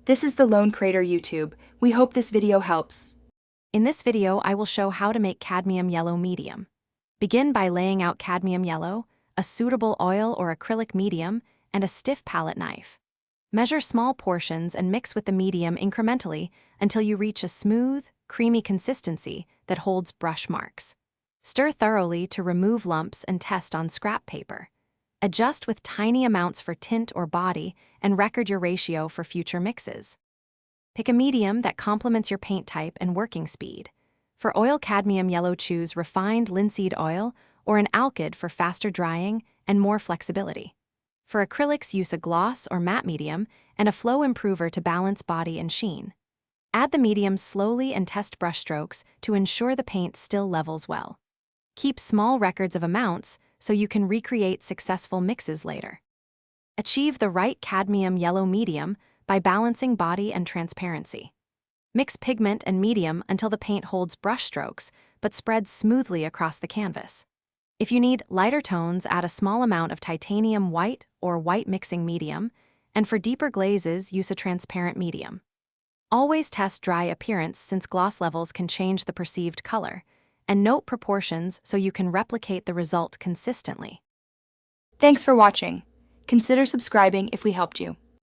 This is the Lone Crater YouTube. We hope this video helps. In this video, I will show how to make cadmium yellow medium. Begin by laying out cadmium yellow, a suitable oil or acrylic medium, and a stiff palette knife. Measure small portions and mix with the medium incrementally until you reach a smooth, creamy consistency that holds brush marks. Stir thoroughly to remove lumps and test on scrap paper. Adjust with tiny amounts for tint or body and record your ratio for future mixes. Pick a medium that complements your paint type and working speed. For oil cadmium yellow, choose refined linseed oil or an alkyd for faster drying and more flexibility. For acrylics, use a gloss or matte medium and a flow improver to balance body and sheen. Add the medium slowly and test brush strokes to ensure the paint still levels well. Keep small records of amounts so you can recreate successful mixes later. Achieve the right cadmium yellow medium by balancing body and transparency. Mix pigment and medium until the paint holds brush strokes but spreads smoothly across the canvas. If you need lighter tones, add a small amount of titanium white or white mixing medium, and for deeper glazes, use a transparent medium. Always test dry appearance since gloss levels can change the perceived color, and note proportions so you can replicate the result consistently. Thanks for watching. Consider subscribing if we helped you.